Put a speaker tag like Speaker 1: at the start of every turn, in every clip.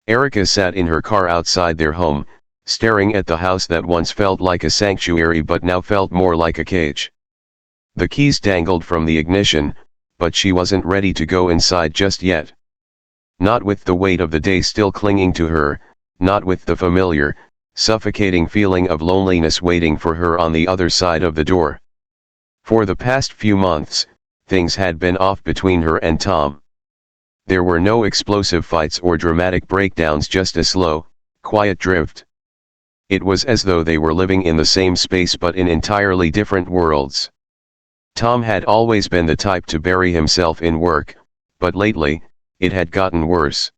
Speaker 1: Erica sat in her car outside their home, staring at the house that once felt like a sanctuary but now felt more like a cage. The keys dangled from the ignition, but she wasn't ready to go inside just yet. Not with the weight of the day still clinging to her, not with the familiar, suffocating feeling of loneliness waiting for her on the other side of the door. For the past few months, things had been off between her and Tom. There were no explosive fights or dramatic breakdowns, just a slow, quiet drift. It was as though they were living in the same space but in entirely different worlds. Tom had always been the type to bury himself in work, but lately, it had gotten worse.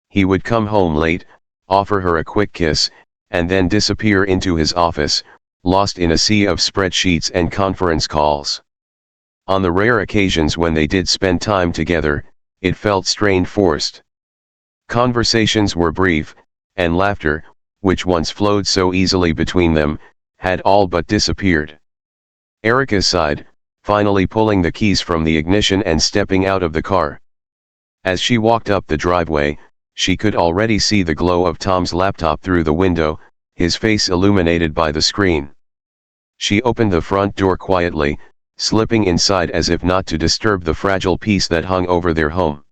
Speaker 1: He would come home late, offer her a quick kiss, and then disappear into his office, lost in a sea of spreadsheets and conference calls. On the rare occasions when they did spend time together, it felt strained, forced. Conversations were brief, and laughter, which once flowed so easily between them, had all but disappeared. Erica sighed, finally pulling the keys from the ignition and stepping out of the car. As she walked up the driveway, she could already see the glow of Tom's laptop through the window, his face illuminated by the screen. She opened the front door quietly, slipping inside as if not to disturb the fragile peace that hung over their home.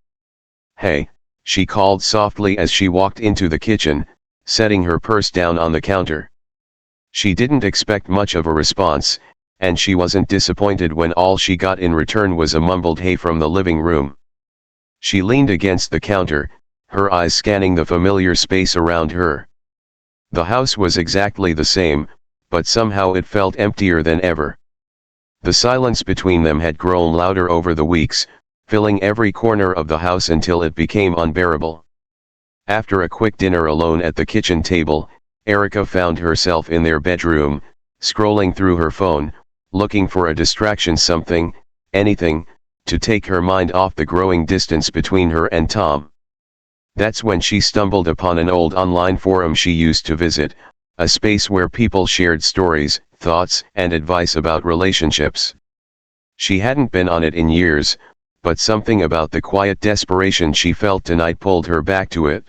Speaker 1: "Hey," she called softly as she walked into the kitchen, setting her purse down on the counter. She didn't expect much of a response, and she wasn't disappointed when all she got in return was a mumbled "hey" from the living room. She leaned against the counter, her eyes scanning the familiar space around her. The house was exactly the same, but somehow it felt emptier than ever. The silence between them had grown louder over the weeks, filling every corner of the house until it became unbearable. After a quick dinner alone at the kitchen table, Erica found herself in their bedroom, scrolling through her phone, looking for a distraction, something, anything, to take her mind off the growing distance between her and Tom. That's when she stumbled upon an old online forum she used to visit, a space where people shared stories, thoughts, and advice about relationships. She hadn't been on it in years, but something about the quiet desperation she felt tonight pulled her back to it.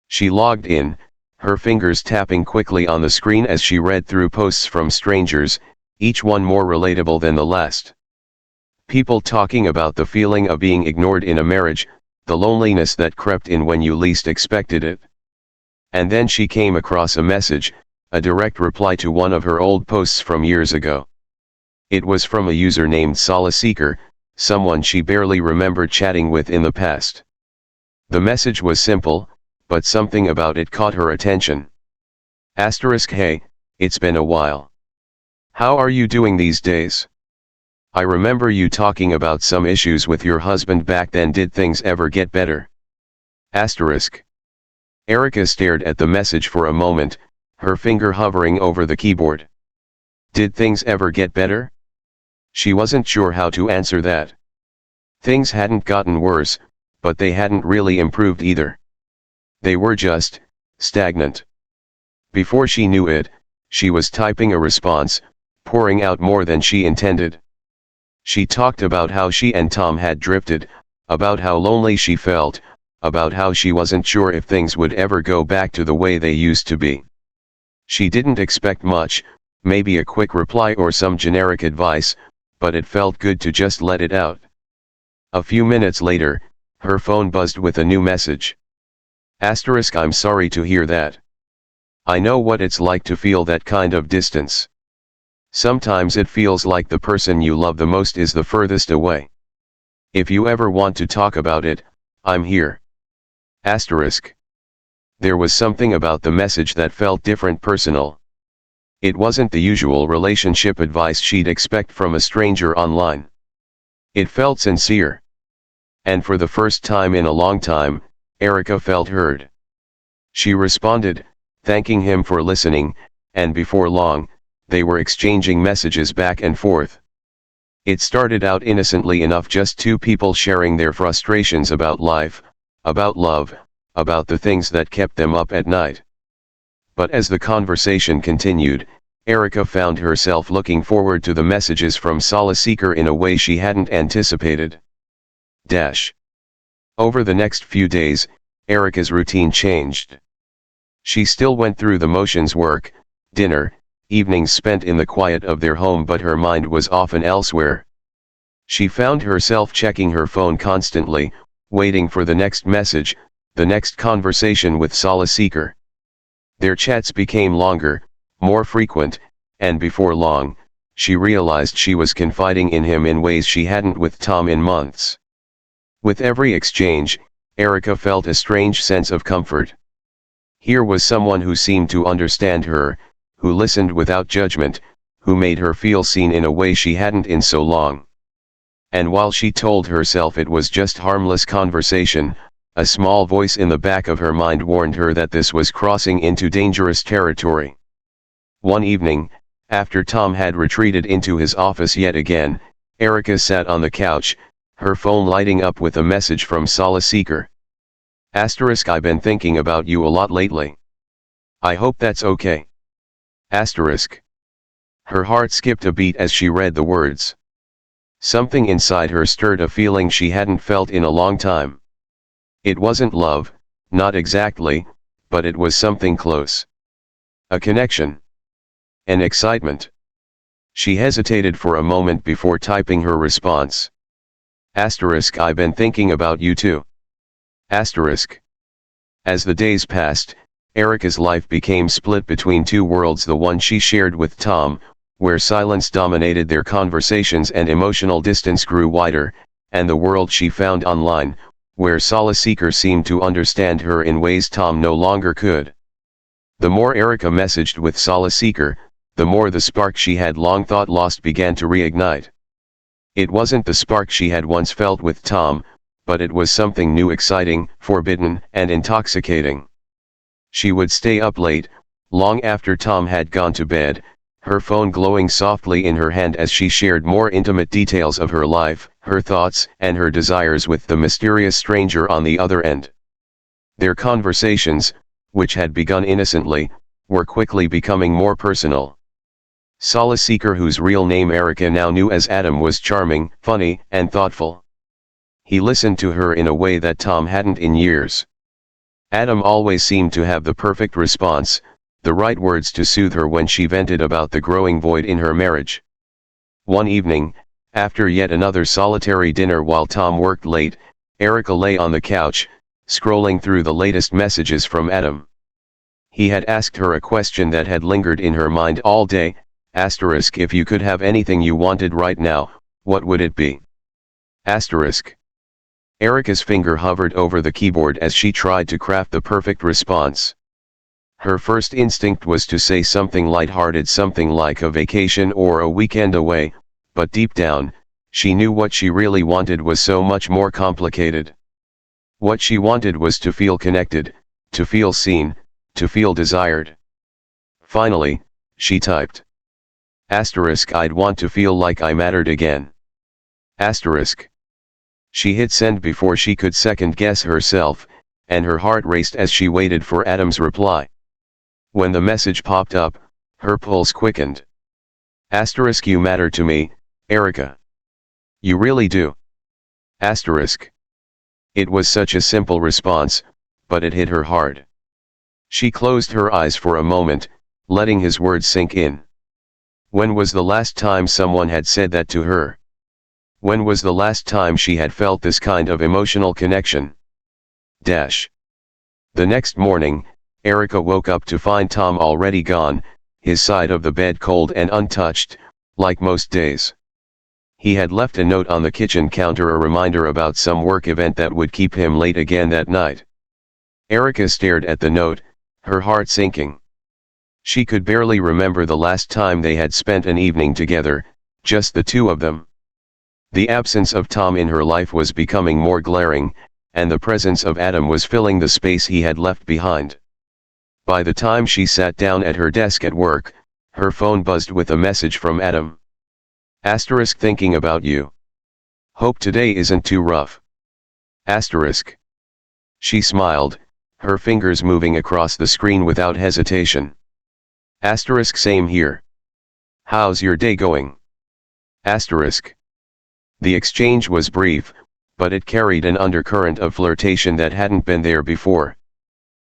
Speaker 1: She logged in, her fingers tapping quickly on the screen as she read through posts from strangers, each one more relatable than the last. People talking about the feeling of being ignored in a marriage, the loneliness that crept in when you least expected it. And then she came across a message, a direct reply to one of her old posts from years ago. It was from a user named Solace, someone she barely remembered chatting with in the past. The message was simple, but something about it caught her attention. "Hey, it's been a while. How are you doing these days? I remember you talking about some issues with your husband back then. Did things ever get better?" Erica stared at the message for a moment, her finger hovering over the keyboard. Did things ever get better? She wasn't sure how to answer that. Things hadn't gotten worse, but they hadn't really improved either. They were just stagnant. Before she knew it, she was typing a response, pouring out more than she intended. She talked about how she and Tom had drifted, about how lonely she felt, about how she wasn't sure if things would ever go back to the way they used to be. She didn't expect much, maybe a quick reply or some generic advice, but it felt good to just let it out. A few minutes later, her phone buzzed with a new message. "I'm sorry to hear that. I know what it's like to feel that kind of distance. Sometimes it feels like the person you love the most is the furthest away. If you ever want to talk about it, I'm here." There was something about the message that felt different, personal. It wasn't the usual relationship advice she'd expect from a stranger online. It felt sincere. And for the first time in a long time, Erica felt heard. She responded, thanking him for listening, and before long, they were exchanging messages back and forth. It started out innocently enough, just two people sharing their frustrations about life, about love, about the things that kept them up at night. But as the conversation continued, Erica found herself looking forward to the messages from Solace in a way she hadn't anticipated. Over the next few days, Erica's routine changed. She still went through the motions: work, dinner, evenings spent in the quiet of their home, but her mind was often elsewhere. She found herself checking her phone constantly, waiting for the next message, the next conversation with Solace. Their chats became longer, more frequent, and before long, she realized she was confiding in him in ways she hadn't with Tom in months. With every exchange, Erica felt a strange sense of comfort. Here was someone who seemed to understand her, who listened without judgment, who made her feel seen in a way she hadn't in so long. And while she told herself it was just harmless conversation, a small voice in the back of her mind warned her that this was crossing into dangerous territory. One evening, after Tom had retreated into his office yet again, Erica sat on the couch, her phone lighting up with a message from Solace. I've been thinking about you a lot lately. I hope that's okay. Her heart skipped a beat as she read the words. Something inside her stirred a feeling she hadn't felt in a long time. It wasn't love, not exactly, but it was something close. A connection. An excitement. She hesitated for a moment before typing her response. I've been thinking about you too. As the days passed, Erica's life became split between two worlds: the one she shared with Tom, where silence dominated their conversations and emotional distance grew wider, and the world she found online, where Solace seemed to understand her in ways Tom no longer could. The more Erica messaged with Solace, the more the spark she had long thought lost began to reignite. It wasn't the spark she had once felt with Tom, but it was something new, exciting, forbidden, and intoxicating. She would stay up late, long after Tom had gone to bed, her phone glowing softly in her hand as she shared more intimate details of her life, her thoughts, and her desires with the mysterious stranger on the other end. Their conversations, which had begun innocently, were quickly becoming more personal. Solace, whose real name Erica now knew as Adam, was charming, funny, and thoughtful. He listened to her in a way that Tom hadn't in years. Adam always seemed to have the perfect response, the right words to soothe her when she vented about the growing void in her marriage. One evening, after yet another solitary dinner while Tom worked late, Erica lay on the couch, scrolling through the latest messages from Adam. He had asked her a question that had lingered in her mind all day: if you could have anything you wanted right now, what would it be? Erica's finger hovered over the keyboard as she tried to craft the perfect response. Her first instinct was to say something lighthearted, something like a vacation or a weekend away, but deep down, she knew what she really wanted was so much more complicated. What she wanted was to feel connected, to feel seen, to feel desired. Finally, she typed. I'd want to feel like I mattered again. She hit send before she could second-guess herself, and her heart raced as she waited for Adam's reply. When the message popped up, her pulse quickened. You matter to me, Erica. You really do. It was such a simple response, but it hit her hard. She closed her eyes for a moment, letting his words sink in. When was the last time someone had said that to her? When was the last time she had felt this kind of emotional connection? The next morning, Erica woke up to find Tom already gone, his side of the bed cold and untouched, like most days. He had left a note on the kitchen counter, a reminder about some work event that would keep him late again that night. Erica stared at the note, her heart sinking. She could barely remember the last time they had spent an evening together, just the two of them. The absence of Tom in her life was becoming more glaring, and the presence of Adam was filling the space he had left behind. By the time she sat down at her desk at work, her phone buzzed with a message from Adam. Thinking about you. Hope today isn't too rough. She smiled, her fingers moving across the screen without hesitation. Same here. How's your day going? The exchange was brief, but it carried an undercurrent of flirtation that hadn't been there before.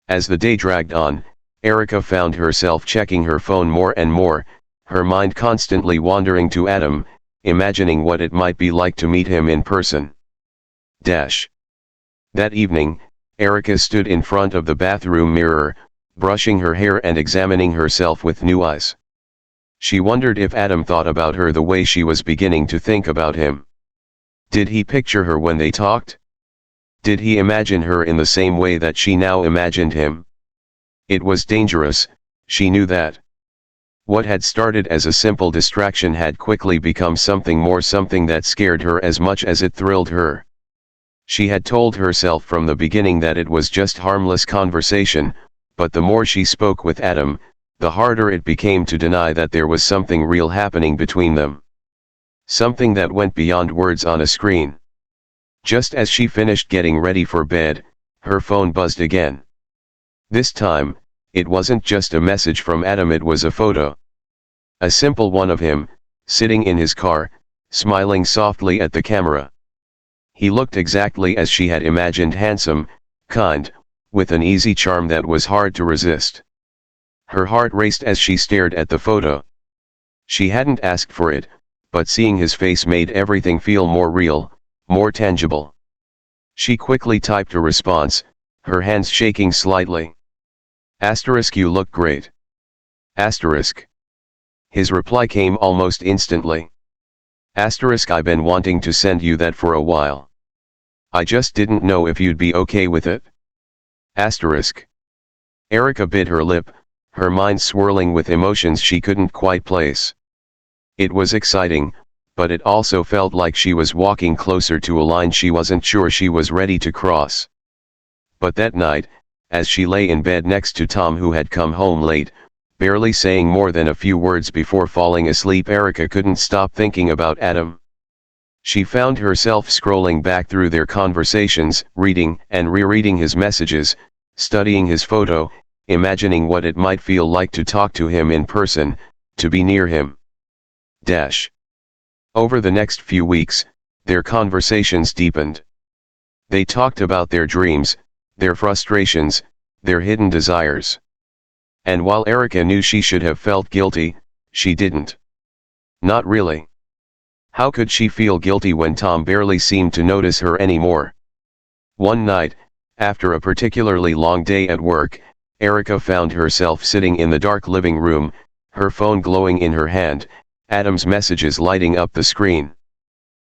Speaker 1: As the day dragged on, Erica found herself checking her phone more and more, her mind constantly wandering to Adam, imagining what it might be like to meet him in person. That evening, Erica stood in front of the bathroom mirror, brushing her hair and examining herself with new eyes. She wondered if Adam thought about her the way she was beginning to think about him. Did he picture her when they talked? Did he imagine her in the same way that she now imagined him? It was dangerous, she knew that. What had started as a simple distraction had quickly become something more, something that scared her as much as it thrilled her. She had told herself from the beginning that it was just harmless conversation, but the more she spoke with Adam, the harder it became to deny that there was something real happening between them. Something that went beyond words on a screen. Just as she finished getting ready for bed, her phone buzzed again. This time, it wasn't just a message from Adam, it was a photo. A simple one of him, sitting in his car, smiling softly at the camera. He looked exactly as she had imagined, handsome, kind, with an easy charm that was hard to resist. Her heart raced as she stared at the photo. She hadn't asked for it, but seeing his face made everything feel more real, more tangible. She quickly typed a response, her hands shaking slightly. "You look great." His reply came almost instantly. "I've been wanting to send you that for a while. I just didn't know if you'd be okay with it." Erica bit her lip, her mind swirling with emotions she couldn't quite place. It was exciting, but it also felt like she was walking closer to a line she wasn't sure she was ready to cross. But that night, as she lay in bed next to Tom, who had come home late, barely saying more than a few words before falling asleep, Erica couldn't stop thinking about Adam. She found herself scrolling back through their conversations, reading and rereading his messages, studying his photo, imagining what it might feel like to talk to him in person, to be near him. Over the next few weeks, their conversations deepened. They talked about their dreams, their frustrations, their hidden desires. And while Erica knew she should have felt guilty, she didn't. Not really. How could she feel guilty when Tom barely seemed to notice her anymore? One night, after a particularly long day at work, Erica found herself sitting in the dark living room, her phone glowing in her hand, Adam's messages lighting up the screen.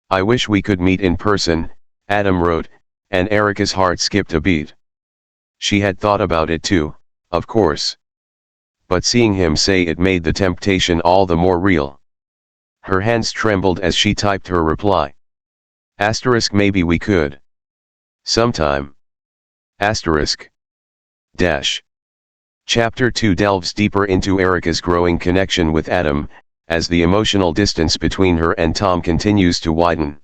Speaker 1: "I wish we could meet in person," Adam wrote, and Erica's heart skipped a beat. She had thought about it too, of course. But seeing him say it made the temptation all the more real. Her hands trembled as she typed her reply. "Maybe we could. Sometime. Chapter 2 delves deeper into Erica's growing connection with Adam, as the emotional distance between her and Tom continues to widen.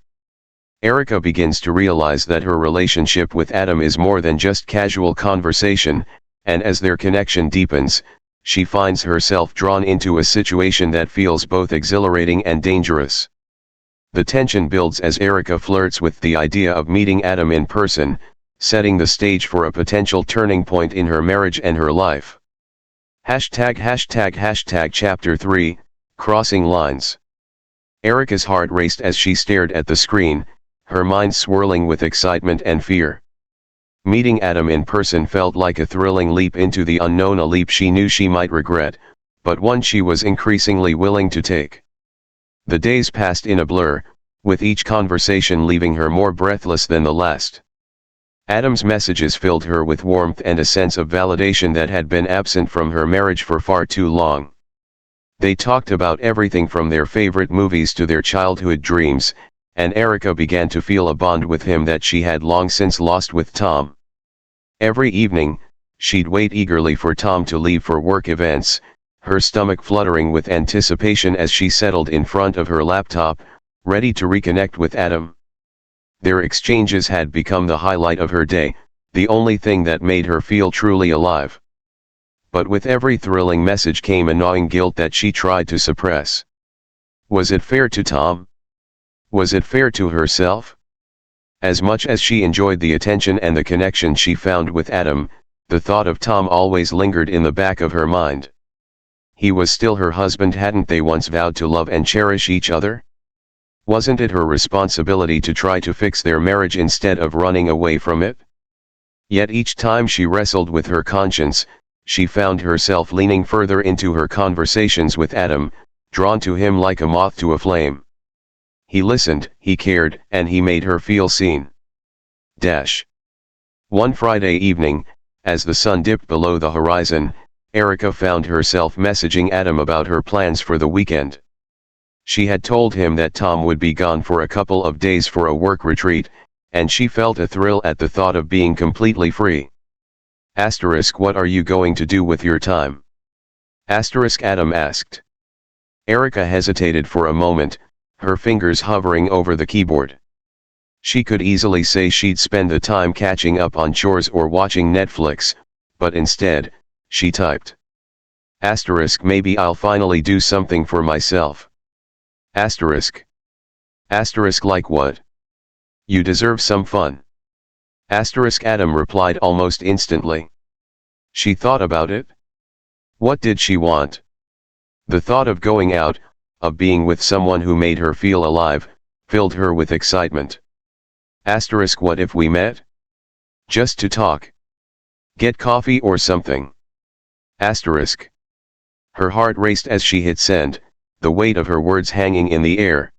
Speaker 1: Erica begins to realize that her relationship with Adam is more than just casual conversation, and as their connection deepens, she finds herself drawn into a situation that feels both exhilarating and dangerous. The tension builds as Erica flirts with the idea of meeting Adam in person, setting the stage for a potential turning point in her marriage and her life. Chapter 3, Crossing Lines. Erica's heart raced as she stared at the screen, her mind swirling with excitement and fear. Meeting Adam in person felt like a thrilling leap into the unknown, a leap she knew she might regret, but one she was increasingly willing to take. The days passed in a blur, with each conversation leaving her more breathless than the last. Adam's messages filled her with warmth and a sense of validation that had been absent from her marriage for far too long. They talked about everything from their favorite movies to their childhood dreams, and Erica began to feel a bond with him that she had long since lost with Tom. Every evening, she'd wait eagerly for Tom to leave for work events, her stomach fluttering with anticipation as she settled in front of her laptop, ready to reconnect with Adam. Their exchanges had become the highlight of her day, the only thing that made her feel truly alive. But with every thrilling message came a gnawing guilt that she tried to suppress. Was it fair to Tom? Was it fair to herself? As much as she enjoyed the attention and the connection she found with Adam, the thought of Tom always lingered in the back of her mind. He was still her husband. Hadn't they once vowed to love and cherish each other? Wasn't it her responsibility to try to fix their marriage instead of running away from it? Yet each time she wrestled with her conscience, she found herself leaning further into her conversations with Adam, drawn to him like a moth to a flame. He listened, he cared, and he made her feel seen. One Friday evening, as the sun dipped below the horizon, Erica found herself messaging Adam about her plans for the weekend. She had told him that Tom would be gone for a couple of days for a work retreat, and she felt a thrill at the thought of being completely free. What are you going to do with your time? Adam asked. Erica hesitated for a moment, her fingers hovering over the keyboard. She could easily say she'd spend the time catching up on chores or watching Netflix, but instead, she typed. Maybe I'll finally do something for myself. Like what? You deserve some fun. Adam replied almost instantly. She thought about it. What did she want? The thought of going out, of being with someone who made her feel alive, filled her with excitement. What if we met? Just to talk. Get coffee or something. Her heart raced as she hit send, the weight of her words hanging in the air.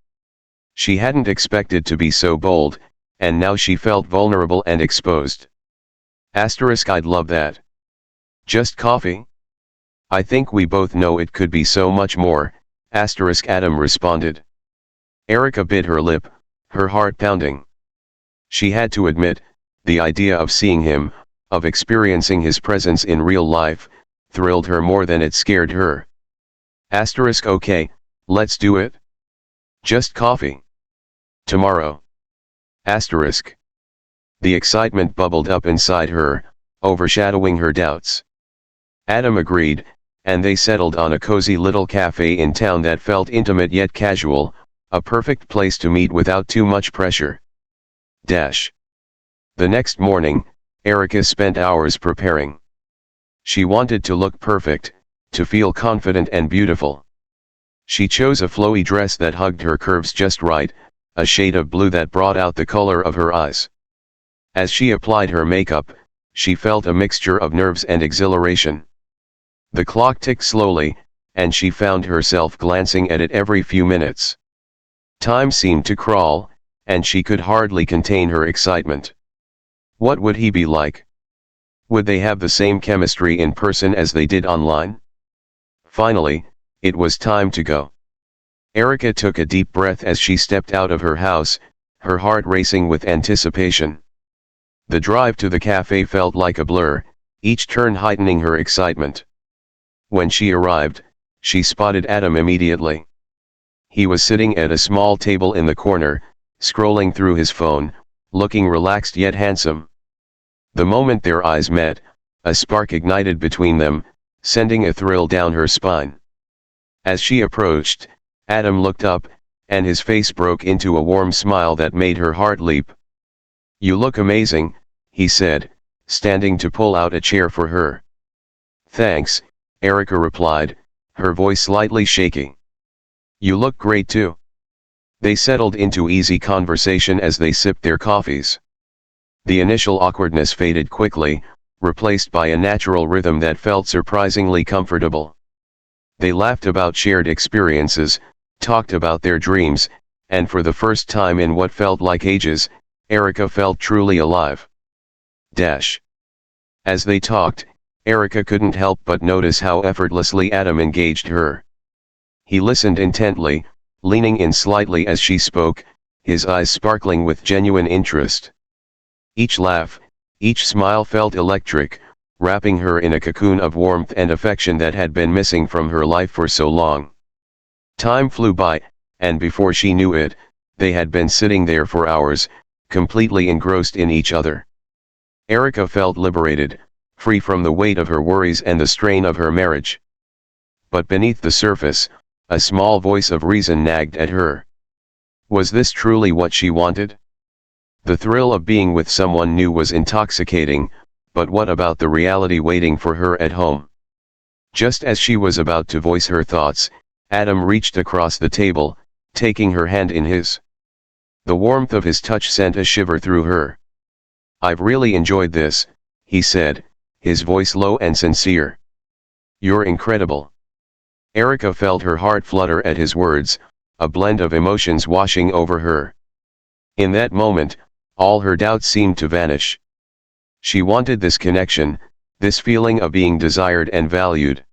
Speaker 1: She hadn't expected to be so bold, and now she felt vulnerable and exposed. I'd love that. Just coffee? I think we both know it could be so much more, Adam responded. Erica bit her lip, her heart pounding. She had to admit, the idea of seeing him, of experiencing his presence in real life, thrilled her more than it scared her. Okay, let's do it. Just coffee. Tomorrow. The excitement bubbled up inside her, overshadowing her doubts. Adam agreed, and they settled on a cozy little cafe in town that felt intimate yet casual, a perfect place to meet without too much pressure. The next morning, Erica spent hours preparing. She wanted to look perfect, to feel confident and beautiful. She chose a flowy dress that hugged her curves just right, a shade of blue that brought out the color of her eyes. As she applied her makeup, she felt a mixture of nerves and exhilaration. The clock ticked slowly, and she found herself glancing at it every few minutes. Time seemed to crawl, and she could hardly contain her excitement. What would he be like? Would they have the same chemistry in person as they did online? Finally, it was time to go. Erica took a deep breath as she stepped out of her house, her heart racing with anticipation. The drive to the cafe felt like a blur, each turn heightening her excitement. When she arrived, she spotted Adam immediately. He was sitting at a small table in the corner, scrolling through his phone, looking relaxed yet handsome. The moment their eyes met, a spark ignited between them, sending a thrill down her spine. As she approached, Adam looked up, and his face broke into a warm smile that made her heart leap. "You look amazing," he said, standing to pull out a chair for her. "Thanks," Erica replied, her voice slightly shaky. "You look great too." They settled into easy conversation as they sipped their coffees. The initial awkwardness faded quickly, replaced by a natural rhythm that felt surprisingly comfortable. They laughed about shared experiences, talked about their dreams, and for the first time in what felt like ages, Erica felt truly alive. As they talked, Erica couldn't help but notice how effortlessly Adam engaged her. He listened intently, leaning in slightly as she spoke, his eyes sparkling with genuine interest. Each laugh, each smile felt electric, wrapping her in a cocoon of warmth and affection that had been missing from her life for so long. Time flew by, and before she knew it, they had been sitting there for hours, completely engrossed in each other. Erica felt liberated, free from the weight of her worries and the strain of her marriage. But beneath the surface, a small voice of reason nagged at her. Was this truly what she wanted? The thrill of being with someone new was intoxicating, but what about the reality waiting for her at home? Just as she was about to voice her thoughts, Adam reached across the table, taking her hand in his. The warmth of his touch sent a shiver through her. "I've really enjoyed this," he said, his voice low and sincere. "You're incredible." Erica felt her heart flutter at his words, a blend of emotions washing over her. In that moment, all her doubts seemed to vanish. She wanted this connection, this feeling of being desired and valued.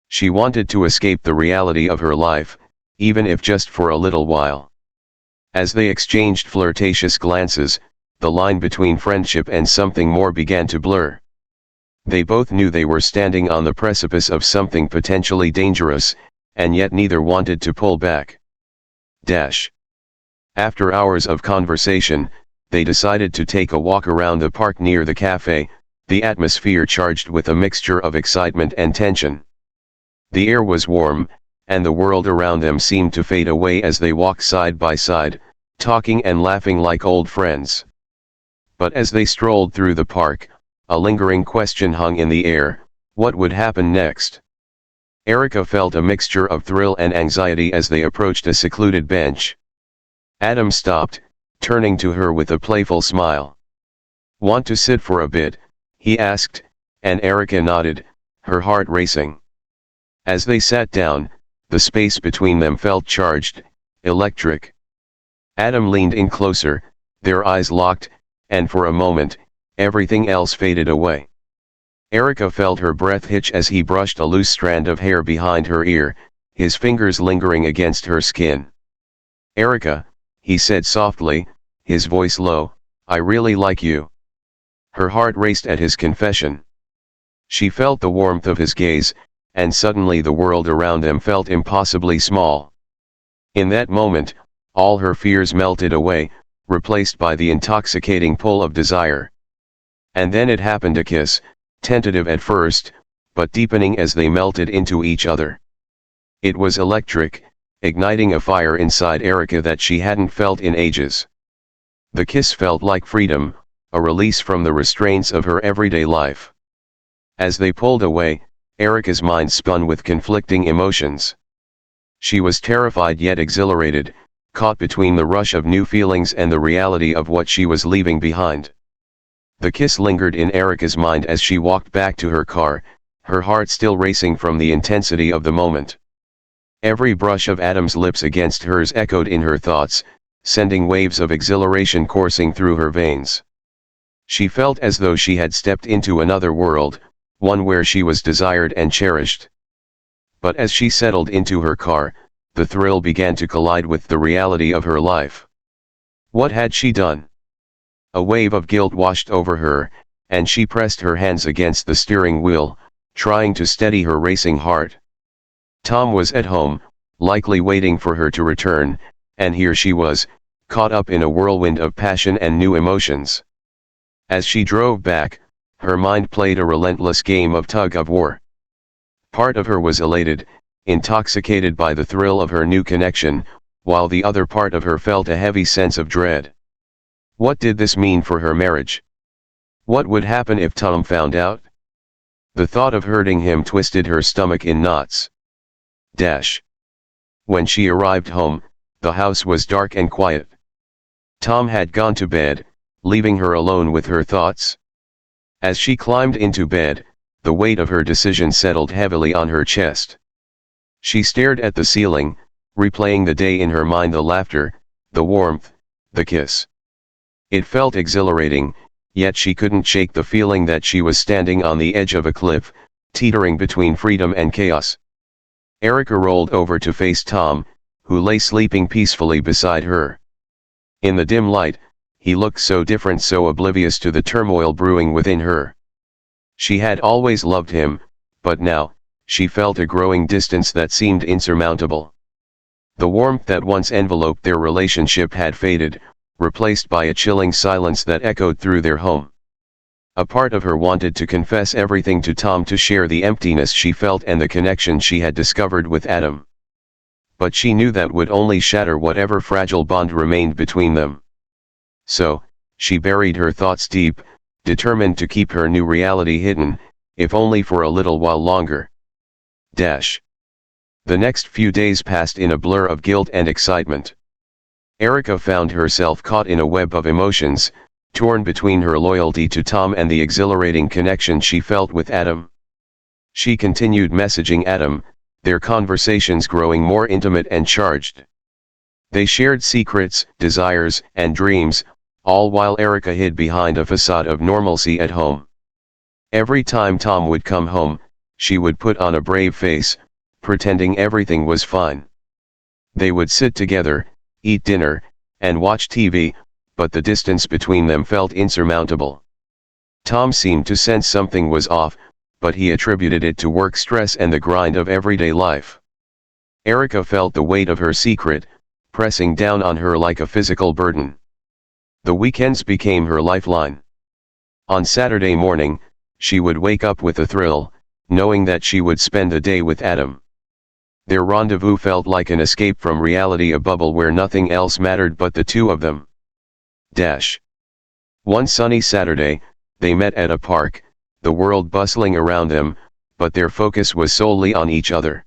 Speaker 1: She wanted to escape the reality of her life, even if just for a little while. As they exchanged flirtatious glances, the line between friendship and something more began to blur. They both knew they were standing on the precipice of something potentially dangerous, and yet neither wanted to pull back. After hours of conversation, they decided to take a walk around the park near the cafe, the atmosphere charged with a mixture of excitement and tension. The air was warm, and the world around them seemed to fade away as they walked side by side, talking and laughing like old friends. But as they strolled through the park, a lingering question hung in the air: what would happen next? Erica felt a mixture of thrill and anxiety as they approached a secluded bench. Adam stopped, turning to her with a playful smile. "Want to sit for a bit?" he asked, and Erica nodded, her heart racing. As they sat down, the space between them felt charged, electric. Adam leaned in closer, their eyes locked, and for a moment, everything else faded away. Erica felt her breath hitch as he brushed a loose strand of hair behind her ear, his fingers lingering against her skin. "Erica," he said softly, his voice low, "I really like you." Her heart raced at his confession. She felt the warmth of his gaze, and suddenly the world around them felt impossibly small. In that moment, all her fears melted away, replaced by the intoxicating pull of desire. And then it happened, a kiss, tentative at first, but deepening as they melted into each other. It was electric, igniting a fire inside Erica that she hadn't felt in ages. The kiss felt like freedom, a release from the restraints of her everyday life. As they pulled away, Erica's mind spun with conflicting emotions. She was terrified yet exhilarated, caught between the rush of new feelings and the reality of what she was leaving behind. The kiss lingered in Erica's mind as she walked back to her car, her heart still racing from the intensity of the moment. Every brush of Adam's lips against hers echoed in her thoughts, sending waves of exhilaration coursing through her veins. She felt as though she had stepped into another world, one where she was desired and cherished. But as she settled into her car, the thrill began to collide with the reality of her life. What had she done? A wave of guilt washed over her, and she pressed her hands against the steering wheel, trying to steady her racing heart. Tom was at home, likely waiting for her to return, and here she was, caught up in a whirlwind of passion and new emotions. As she drove back, her mind played a relentless game of tug-of-war. Part of her was elated, intoxicated by the thrill of her new connection, while the other part of her felt a heavy sense of dread. What did this mean for her marriage? What would happen if Tom found out? The thought of hurting him twisted her stomach in knots. When she arrived home, the house was dark and quiet. Tom had gone to bed, leaving her alone with her thoughts. As she climbed into bed, the weight of her decision settled heavily on her chest. She stared at the ceiling, replaying the day in her mind, the laughter, the warmth, the kiss. It felt exhilarating, yet she couldn't shake the feeling that she was standing on the edge of a cliff, teetering between freedom and chaos. Erica rolled over to face Tom, who lay sleeping peacefully beside her. In the dim light, he looked so different, so oblivious to the turmoil brewing within her. She had always loved him, but now, she felt a growing distance that seemed insurmountable. The warmth that once enveloped their relationship had faded, replaced by a chilling silence that echoed through their home. A part of her wanted to confess everything to Tom, to share the emptiness she felt and the connection she had discovered with Adam. But she knew that would only shatter whatever fragile bond remained between them. So, She buried her thoughts deep, determined to keep her new reality hidden, if only for a little while longer. The next few days passed in a blur of guilt and excitement. Erica found herself caught in a web of emotions, torn between her loyalty to Tom and the exhilarating connection she felt with Adam. She continued messaging Adam, their conversations growing more intimate and charged. They shared secrets, desires, and dreams, all while Erica hid behind a facade of normalcy at home. Every time Tom would come home, she would put on a brave face, pretending everything was fine. They would sit together, eat dinner, and watch TV, but the distance between them felt insurmountable. Tom seemed to sense something was off, but he attributed it to work stress and the grind of everyday life. Erica felt the weight of her secret, pressing down on her like a physical burden. The weekends became her lifeline. On Saturday morning, she would wake up with a thrill, knowing that she would spend the day with Adam. Their rendezvous felt like an escape from reality, a bubble where nothing else mattered but the two of them. One sunny Saturday, they met at a park, the world bustling around them, but their focus was solely on each other.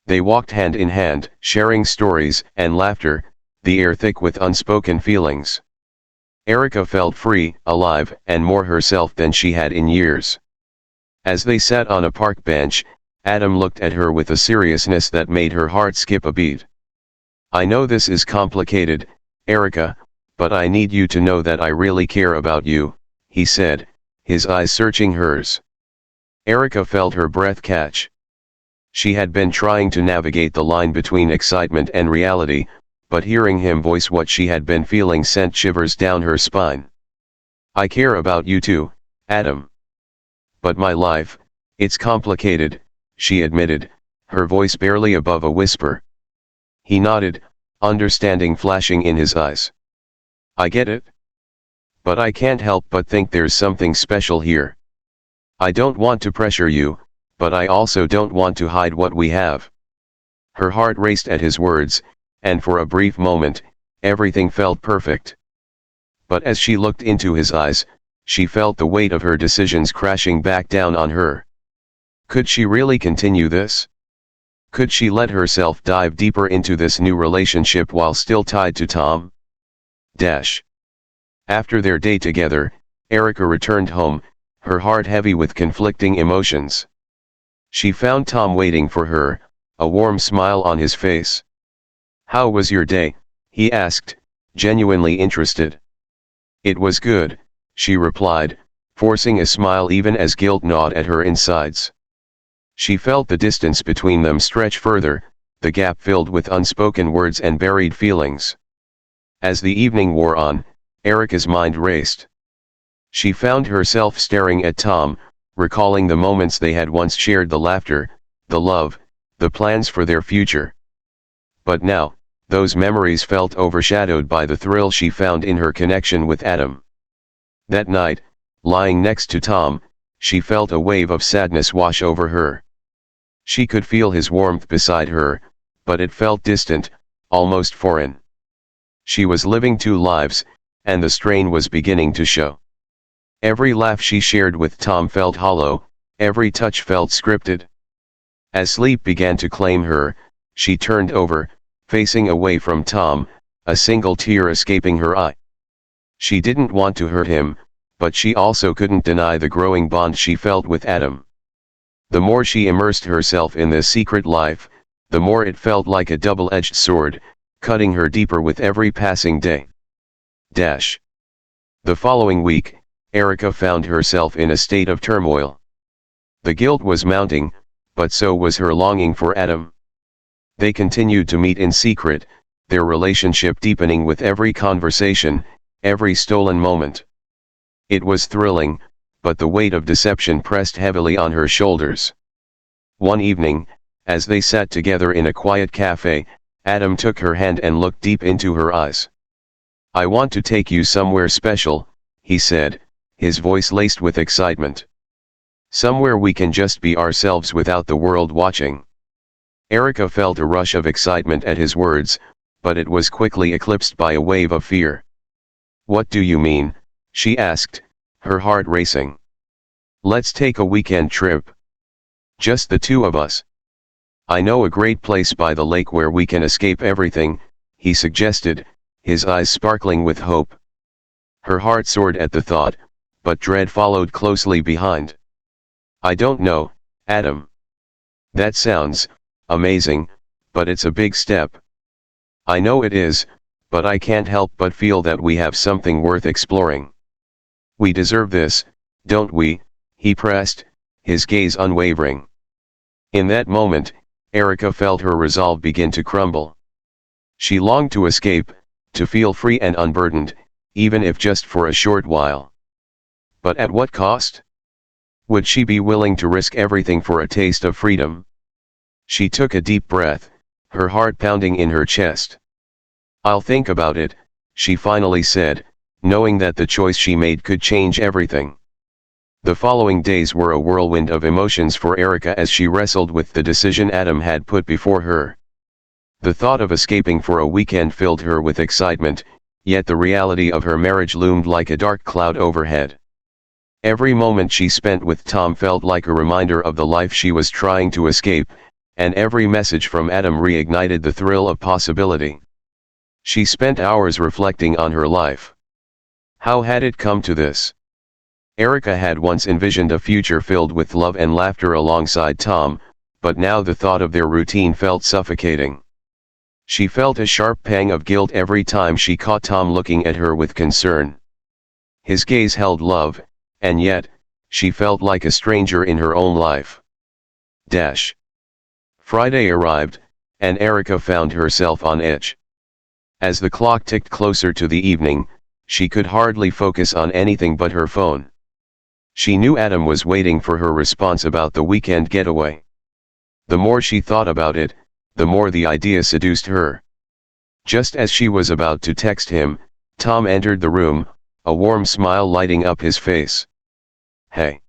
Speaker 1: They walked hand in hand, sharing stories and laughter, the air thick with unspoken feelings. Erica felt free, alive, and more herself than she had in years. As they sat on a park bench, Adam looked at her with a seriousness that made her heart skip a beat. "I know this is complicated, Erica, but I need you to know that I really care about you," he said, his eyes searching hers. Erica felt her breath catch. She had been trying to navigate the line between excitement and reality, but hearing him voice what she had been feeling sent shivers down her spine. "I care about you too, Adam. But my life, it's complicated," she admitted, her voice barely above a whisper. He nodded, understanding flashing in his eyes. "I get it. But I can't help but think there's something special here. I don't want to pressure you, but I also don't want to hide what we have." Her heart raced at his words, and for a brief moment, everything felt perfect. But as she looked into his eyes, she felt the weight of her decisions crashing back down on her. Could she really continue this? Could she let herself dive deeper into this new relationship while still tied to Tom? After their day together, Erica returned home, her heart heavy with conflicting emotions. She found Tom waiting for her, a warm smile on his face. "How was your day?" he asked, genuinely interested. "It was good," she replied, forcing a smile even as guilt gnawed at her insides. She felt the distance between them stretch further, the gap filled with unspoken words and buried feelings. As the evening wore on, Erica's mind raced. She found herself staring at Tom, recalling the moments they had once shared, the laughter, the love, the plans for their future. But now, those memories felt overshadowed by the thrill she found in her connection with Adam. That night, lying next to Tom, she felt a wave of sadness wash over her. She could feel his warmth beside her, but it felt distant, almost foreign. She was living two lives, and the strain was beginning to show. Every laugh she shared with Tom felt hollow, every touch felt scripted. As sleep began to claim her, she turned over, facing away from Tom, a single tear escaping her eye. She didn't want to hurt him, but she also couldn't deny the growing bond she felt with Adam. The more she immersed herself in this secret life, the more it felt like a double-edged sword, cutting her deeper with every passing day. The following week, Erica found herself in a state of turmoil. The guilt was mounting, but so was her longing for Adam. They continued to meet in secret, their relationship deepening with every conversation, every stolen moment. It was thrilling, but the weight of deception pressed heavily on her shoulders. One evening, as they sat together in a quiet cafe, Adam took her hand and looked deep into her eyes. "I want to take you somewhere special," he said, his voice laced with excitement. "Somewhere we can just be ourselves without the world watching." Erica felt a rush of excitement at his words, but it was quickly eclipsed by a wave of fear. What do you mean? She asked, her heart racing. Let's take a weekend trip. Just the two of us. I know a great place by the lake where we can escape everything, he suggested, his eyes sparkling with hope. Her heart soared at the thought, but dread followed closely behind. I don't know, Adam. That sounds amazing, but it's a big step. I know it is, but I can't help but feel that we have something worth exploring. We deserve this, don't we? He pressed, his gaze unwavering. In that moment, Erica felt her resolve begin to crumble. She longed to escape, to feel free and unburdened, even if just for a short while. But at what cost? Would she be willing to risk everything for a taste of freedom? She took a deep breath, her heart pounding in her chest. I'll think about it, she finally said, knowing that the choice she made could change everything. The following days were a whirlwind of emotions for Erica as she wrestled with the decision Adam had put before her. The thought of escaping for a weekend filled her with excitement, yet the reality of her marriage loomed like a dark cloud overhead. Every moment she spent with Tom felt like a reminder of the life she was trying to escape, and every message from Adam reignited the thrill of possibility. She spent hours reflecting on her life. How had it come to this? Erica had once envisioned a future filled with love and laughter alongside Tom, but now the thought of their routine felt suffocating. She felt a sharp pang of guilt every time she caught Tom looking at her with concern. His gaze held love, and yet, she felt like a stranger in her own life. Friday arrived, and Erica found herself on edge. As the clock ticked closer to the evening, she could hardly focus on anything but her phone. She knew Adam was waiting for her response about the weekend getaway. The more she thought about it, the more the idea seduced her. Just as she was about to text him, Tom entered the room, a warm smile lighting up his face. Hey.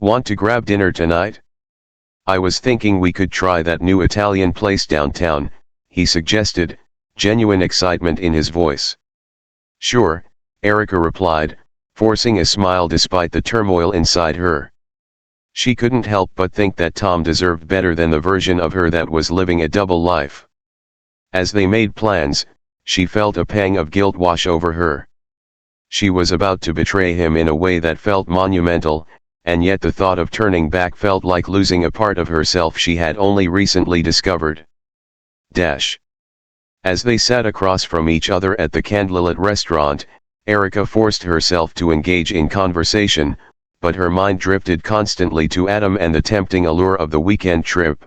Speaker 1: Want to grab dinner tonight? I was thinking we could try that new Italian place downtown, he suggested, genuine excitement in his voice. Sure, Erica replied, forcing a smile despite the turmoil inside her. She couldn't help but think that Tom deserved better than the version of her that was living a double life. As they made plans, she felt a pang of guilt wash over her. She was about to betray him in a way that felt monumental, and yet the thought of turning back felt like losing a part of herself she had only recently discovered. As they sat across from each other at the candlelit restaurant, Erica forced herself to engage in conversation, but her mind drifted constantly to Adam and the tempting allure of the weekend trip.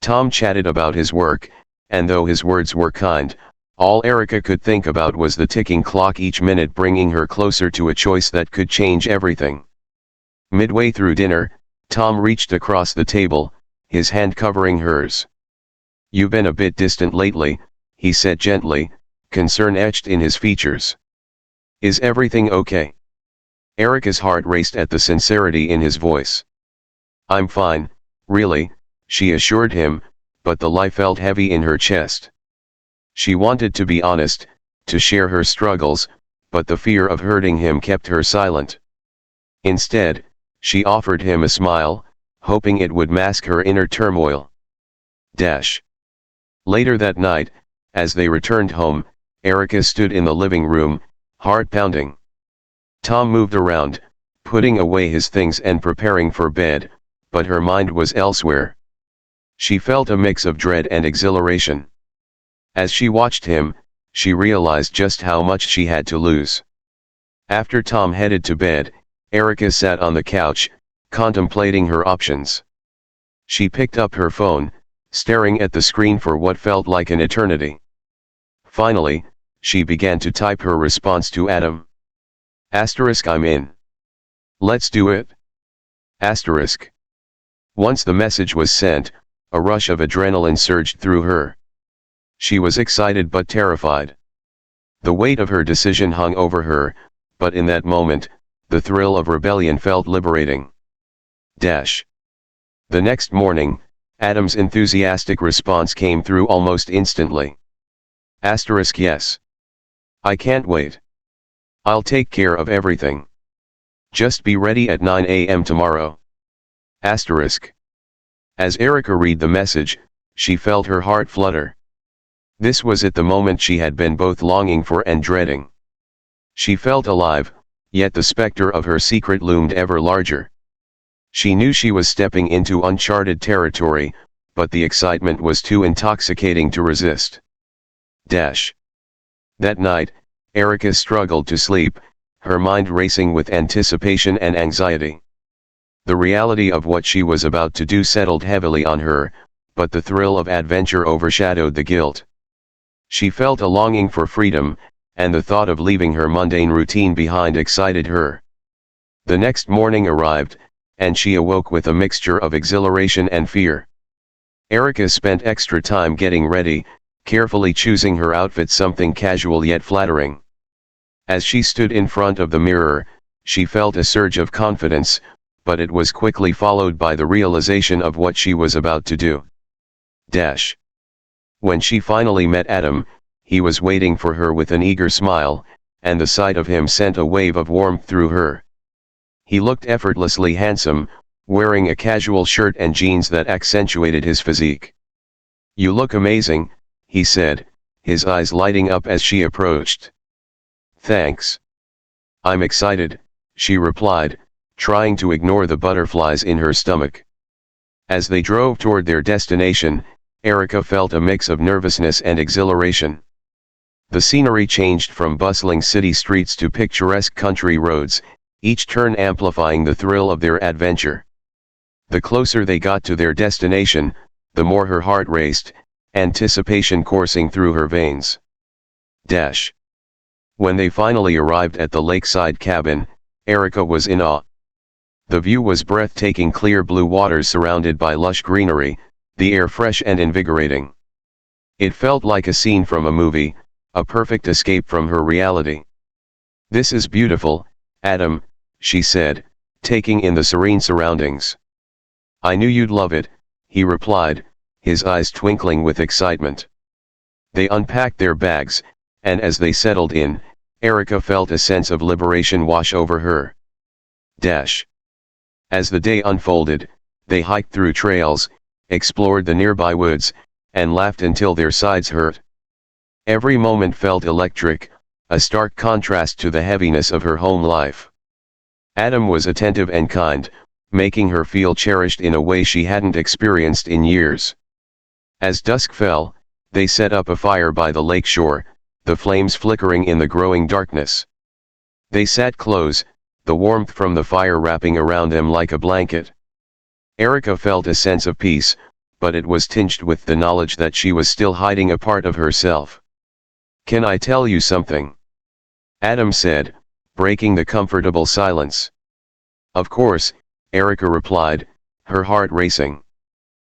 Speaker 1: Tom chatted about his work, and though his words were kind, all Erica could think about was the ticking clock, each minute bringing her closer to a choice that could change everything. Midway through dinner, Tom reached across the table, his hand covering hers. You've been a bit distant lately, he said gently, concern etched in his features. Is everything okay? Erica's heart raced at the sincerity in his voice. I'm fine, really, she assured him, but the lie felt heavy in her chest. She wanted to be honest, to share her struggles, but the fear of hurting him kept her silent. Instead, she offered him a smile, hoping it would mask her inner turmoil. Later that night, as they returned home, Erica stood in the living room, heart pounding. Tom moved around, putting away his things and preparing for bed, but her mind was elsewhere. She felt a mix of dread and exhilaration. As she watched him, she realized just how much she had to lose. After Tom headed to bed, Erica sat on the couch, contemplating her options. She picked up her phone, staring at the screen for what felt like an eternity. Finally, she began to type her response to Adam. I'm in. Let's do it. Once the message was sent, a rush of adrenaline surged through her. She was excited but terrified. The weight of her decision hung over her, but in that moment, the thrill of rebellion felt liberating. The next morning, Adam's enthusiastic response came through almost instantly. Yes. I can't wait. I'll take care of everything. Just be ready at 9 a.m. tomorrow. Asterisk. As Erica read the message, she felt her heart flutter. This was at the moment she had been both longing for and dreading. She felt alive, yet the specter of her secret loomed ever larger. She knew she was stepping into uncharted territory, but the excitement was too intoxicating to resist. That night, Erica struggled to sleep, her mind racing with anticipation and anxiety. The reality of what she was about to do settled heavily on her, but the thrill of adventure overshadowed the guilt. She felt a longing for freedom, and the thought of leaving her mundane routine behind excited her. The next morning arrived, and she awoke with a mixture of exhilaration and fear. Erica spent extra time getting ready, carefully choosing her outfit, something casual yet flattering. As she stood in front of the mirror, she felt a surge of confidence, but it was quickly followed by the realization of what she was about to do. When she finally met Adam, he was waiting for her with an eager smile, and the sight of him sent a wave of warmth through her. He looked effortlessly handsome, wearing a casual shirt and jeans that accentuated his physique. "You look amazing," he said, his eyes lighting up as she approached. "Thanks. I'm excited," she replied, trying to ignore the butterflies in her stomach. As they drove toward their destination, Erica felt a mix of nervousness and exhilaration. The scenery changed from bustling city streets to picturesque country roads, each turn amplifying the thrill of their adventure. The closer they got to their destination, the more her heart raced, anticipation coursing through her veins. When they finally arrived at the lakeside cabin, Erica was in awe. The view was breathtaking, clear blue waters surrounded by lush greenery, the air fresh and invigorating. It felt like a scene from a movie, a perfect escape from her reality. "This is beautiful, Adam," she said, taking in the serene surroundings. "I knew you'd love it," he replied, his eyes twinkling with excitement. They unpacked their bags, and as they settled in, Erica felt a sense of liberation wash over her. As the day unfolded, they hiked through trails, explored the nearby woods, and laughed until their sides hurt. Every moment felt electric, a stark contrast to the heaviness of her home life. Adam was attentive and kind, making her feel cherished in a way she hadn't experienced in years. As dusk fell, they set up a fire by the lake shore, the flames flickering in the growing darkness. They sat close, the warmth from the fire wrapping around them like a blanket. Erica felt a sense of peace, but it was tinged with the knowledge that she was still hiding a part of herself. "Can I tell you something?" Adam said, breaking the comfortable silence. "Of course," Erica replied, her heart racing.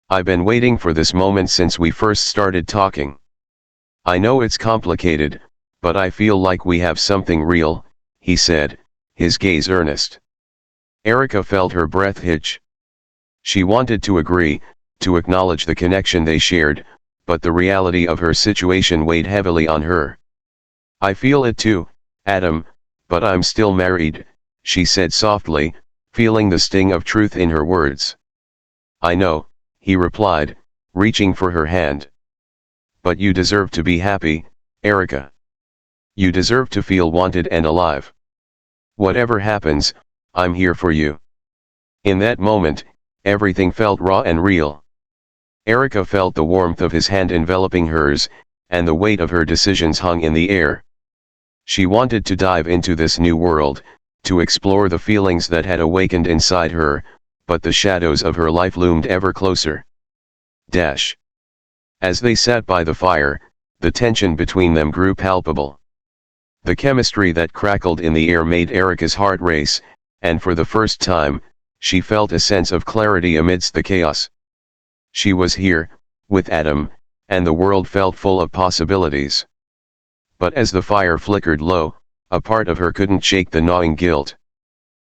Speaker 1: "I've been waiting for this moment since we first started talking. I know it's complicated, but I feel like we have something real," he said, his gaze earnest. Erica felt her breath hitch. She wanted to agree, to acknowledge the connection they shared, but the reality of her situation weighed heavily on her. "I feel it too, Adam, but I'm still married," she said softly, feeling the sting of truth in her words. "I know," he replied, reaching for her hand. "But you deserve to be happy, Erica. You deserve to feel wanted and alive. Whatever happens, I'm here for you." In that moment, everything felt raw and real. Erica felt the warmth of his hand enveloping hers, and the weight of her decisions hung in the air. She wanted to dive into this new world, to explore the feelings that had awakened inside her, but the shadows of her life loomed ever closer. As they sat by the fire, the tension between them grew palpable. The chemistry that crackled in the air made Erica's heart race, and for the first time, she felt a sense of clarity amidst the chaos. She was here, with Adam, and the world felt full of possibilities. But as the fire flickered low, a part of her couldn't shake the gnawing guilt.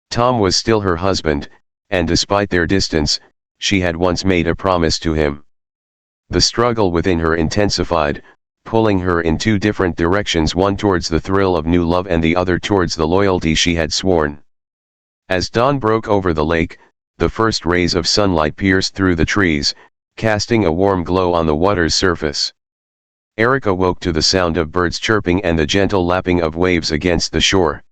Speaker 1: Tom was still her husband, and despite their distance, she had once made a promise to him. The struggle within her intensified, pulling her in two different directions, one towards the thrill of new love and the other towards the loyalty she had sworn. As dawn broke over the lake, the first rays of sunlight pierced through the trees, casting a warm glow on the water's surface. Erica woke to the sound of birds chirping and the gentle lapping of waves against the shore.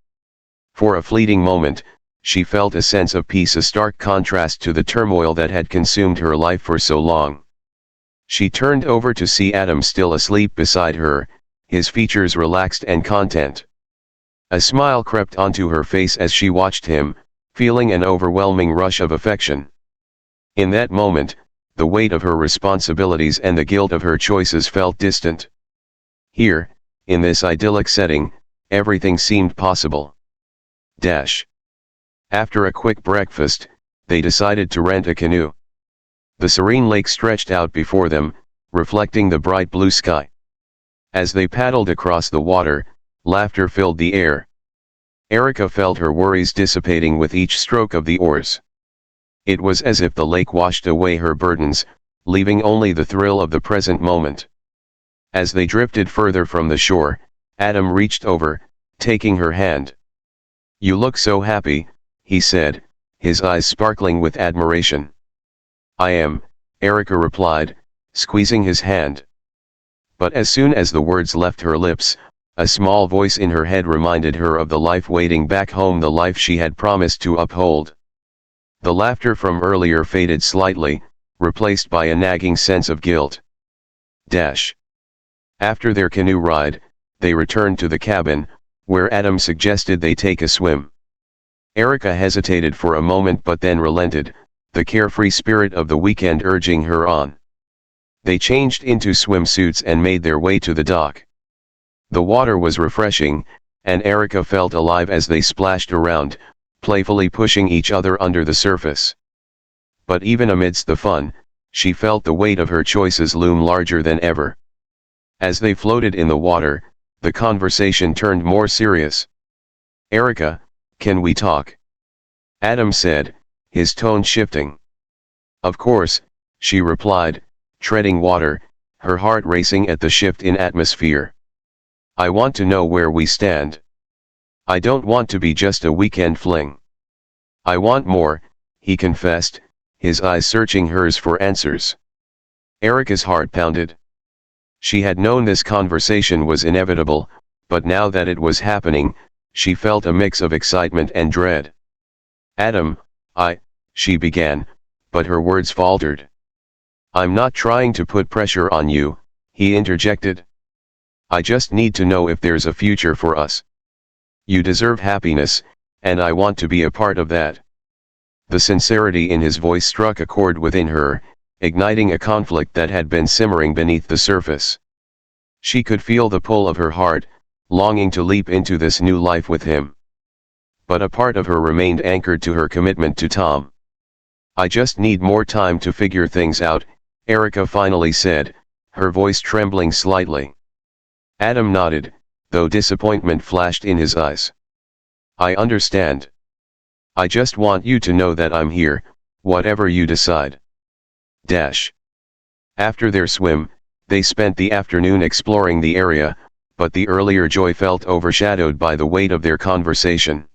Speaker 1: For a fleeting moment, she felt a sense of peace, a stark contrast to the turmoil that had consumed her life for so long. She turned over to see Adam still asleep beside her, his features relaxed and content. A smile crept onto her face as she watched him, feeling an overwhelming rush of affection. In that moment, the weight of her responsibilities and the guilt of her choices felt distant. Here, in this idyllic setting, everything seemed possible. After a quick breakfast, they decided to rent a canoe. The serene lake stretched out before them, reflecting the bright blue sky. As they paddled across the water, laughter filled the air. Erica felt her worries dissipating with each stroke of the oars. It was as if the lake washed away her burdens, leaving only the thrill of the present moment. As they drifted further from the shore, Adam reached over, taking her hand. "You look so happy," he said, his eyes sparkling with admiration. "I am," Erica replied, squeezing his hand. But as soon as the words left her lips, a small voice in her head reminded her of the life waiting back home, the life she had promised to uphold. The laughter from earlier faded slightly, replaced by a nagging sense of guilt. After their canoe ride, they returned to the cabin, where Adam suggested they take a swim. Erica hesitated for a moment but then relented, the carefree spirit of the weekend urging her on. They changed into swimsuits and made their way to the dock. The water was refreshing, and Erica felt alive as they splashed around, playfully pushing each other under the surface. But even amidst the fun, she felt the weight of her choices loom larger than ever. As they floated in the water, the conversation turned more serious. "Erica, can we talk?" Adam said, his tone shifting. "Of course," she replied, treading water, her heart racing at the shift in atmosphere. "I want to know where we stand. I don't want to be just a weekend fling. I want more," he confessed, his eyes searching hers for answers. Erica's heart pounded. She had known this conversation was inevitable, but now that it was happening, she felt a mix of excitement and dread. "Adam, she began, but her words faltered. "I'm not trying to put pressure on you," he interjected. "I just need to know if there's a future for us. You deserve happiness, and I want to be a part of that." The sincerity in his voice struck a chord within her, igniting a conflict that had been simmering beneath the surface. She could feel the pull of her heart, longing to leap into this new life with him. But a part of her remained anchored to her commitment to Tom. "I just need more time to figure things out," Erica finally said, her voice trembling slightly. Adam nodded, though disappointment flashed in his eyes. "I understand. I just want you to know that I'm here, whatever you decide." After their swim, they spent the afternoon exploring the area, but the earlier joy felt overshadowed by the weight of their conversation.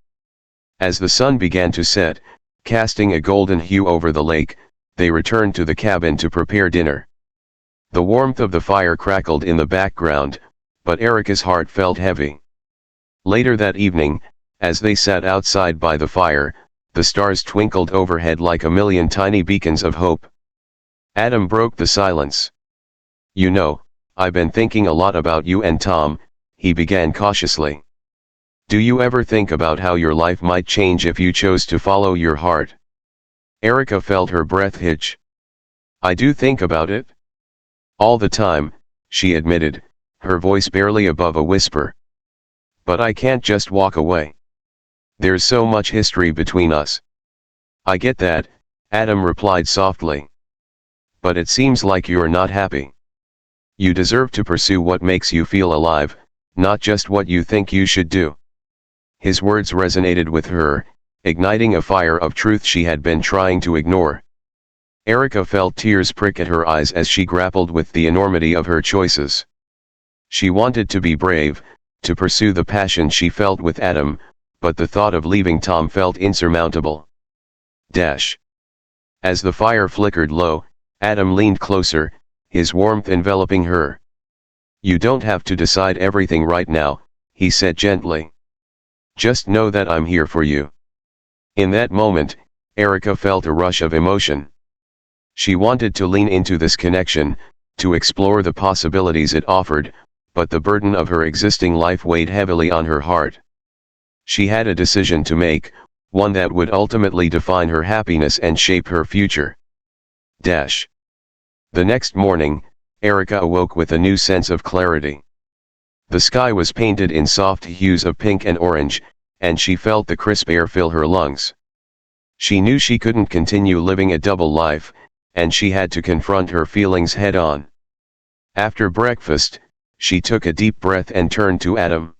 Speaker 1: As the sun began to set, casting a golden hue over the lake, they returned to the cabin to prepare dinner. The warmth of the fire crackled in the background, but Erica's heart felt heavy. Later that evening, as they sat outside by the fire, the stars twinkled overhead like a million tiny beacons of hope. Adam broke the silence. "You know, I've been thinking a lot about you and Tom," he began cautiously. "Do you ever think about how your life might change if you chose to follow your heart?" Erica felt her breath hitch. "I do think about it. All the time," she admitted, her voice barely above a whisper. "But I can't just walk away. There's so much history between us." "I get that," Adam replied softly. "But it seems like you're not happy. You deserve to pursue what makes you feel alive, not just what you think you should do." His words resonated with her, igniting a fire of truth she had been trying to ignore. Erica felt tears prick at her eyes as she grappled with the enormity of her choices. She wanted to be brave, to pursue the passion she felt with Adam, but the thought of leaving Tom felt insurmountable. As the fire flickered low, Adam leaned closer, his warmth enveloping her. "You don't have to decide everything right now," he said gently. "Just know that I'm here for you." In that moment, Erica felt a rush of emotion. She wanted to lean into this connection, to explore the possibilities it offered, but the burden of her existing life weighed heavily on her heart. She had a decision to make, one that would ultimately define her happiness and shape her future. The next morning, Erica awoke with a new sense of clarity. The sky was painted in soft hues of pink and orange, and she felt the crisp air fill her lungs. She knew she couldn't continue living a double life, and she had to confront her feelings head-on. After breakfast, she took a deep breath and turned to Adam.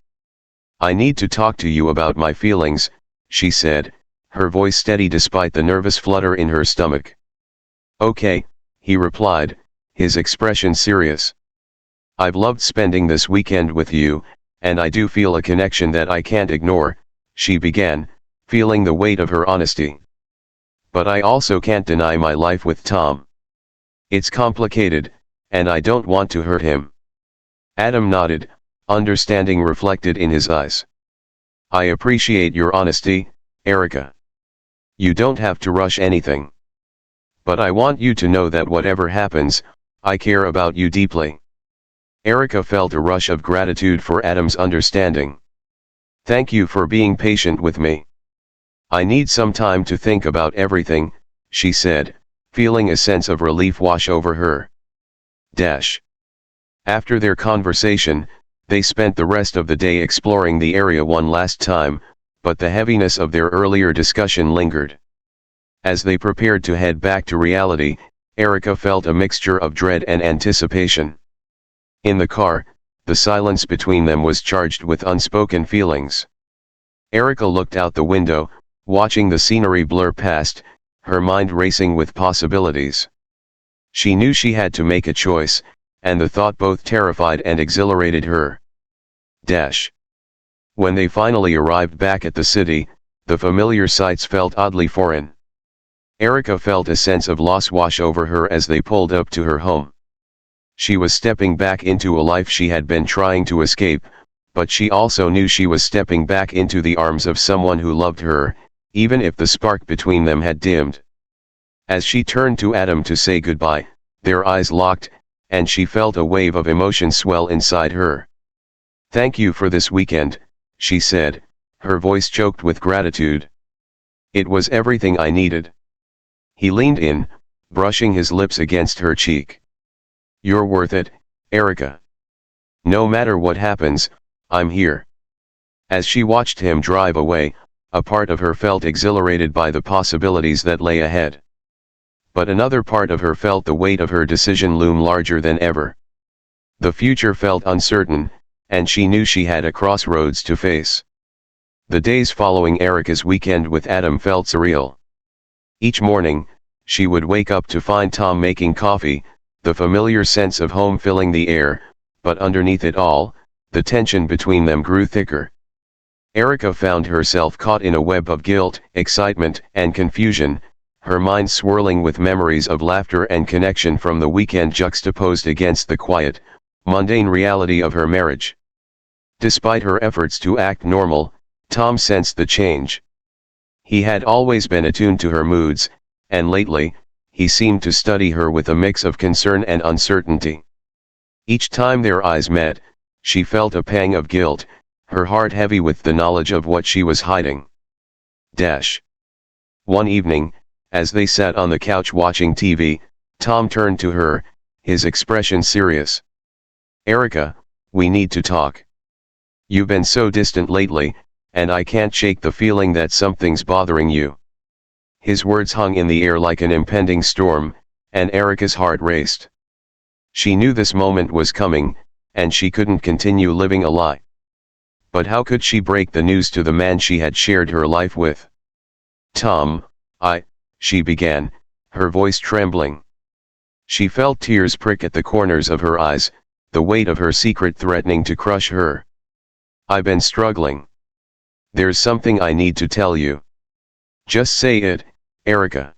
Speaker 1: "I need to talk to you about my feelings," she said, her voice steady despite the nervous flutter in her stomach. "Okay," he replied, his expression serious. "I've loved spending this weekend with you, and I do feel a connection that I can't ignore," she began, feeling the weight of her honesty. "But I also can't deny my life with Tom. It's complicated, and I don't want to hurt him." Adam nodded, understanding reflected in his eyes. "I appreciate your honesty, Erica. You don't have to rush anything. But I want you to know that whatever happens, I care about you deeply." Erica felt a rush of gratitude for Adam's understanding. "Thank you for being patient with me. I need some time to think about everything," she said, feeling a sense of relief wash over her. After their conversation, they spent the rest of the day exploring the area one last time, but the heaviness of their earlier discussion lingered. As they prepared to head back to reality, Erica felt a mixture of dread and anticipation. In the car, the silence between them was charged with unspoken feelings. Erica looked out the window, watching the scenery blur past, her mind racing with possibilities. She knew she had to make a choice, and the thought both terrified and exhilarated her. When they finally arrived back at the city, the familiar sights felt oddly foreign. Erica felt a sense of loss wash over her as they pulled up to her home. She was stepping back into a life she had been trying to escape, but she also knew she was stepping back into the arms of someone who loved her, even if the spark between them had dimmed. As she turned to Adam to say goodbye, their eyes locked, and she felt a wave of emotion swell inside her. "Thank you for this weekend," she said, her voice choked with gratitude. "It was everything I needed." He leaned in, brushing his lips against her cheek. "You're worth it, Erica. No matter what happens, I'm here." As she watched him drive away, a part of her felt exhilarated by the possibilities that lay ahead. But another part of her felt the weight of her decision loom larger than ever. The future felt uncertain, and she knew she had a crossroads to face. The days following Erica's weekend with Adam felt surreal. Each morning, she would wake up to find Tom making coffee, the familiar sense of home filling the air, but underneath it all, the tension between them grew thicker. Erica found herself caught in a web of guilt, excitement, and confusion, her mind swirling with memories of laughter and connection from the weekend juxtaposed against the quiet, mundane reality of her marriage. Despite her efforts to act normal, Tom sensed the change. He had always been attuned to her moods, and lately, he seemed to study her with a mix of concern and uncertainty. Each time their eyes met, she felt a pang of guilt, her heart heavy with the knowledge of what she was hiding. One evening, as they sat on the couch watching TV, Tom turned to her, his expression serious. "Erica, we need to talk. You've been so distant lately, and I can't shake the feeling that something's bothering you." His words hung in the air like an impending storm, and Erica's heart raced. She knew this moment was coming, and she couldn't continue living a lie. But how could she break the news to the man she had shared her life with? "Tom, she began, her voice trembling. She felt tears prick at the corners of her eyes, the weight of her secret threatening to crush her. "I've been struggling. There's something I need to tell you." "Just say it, Erica.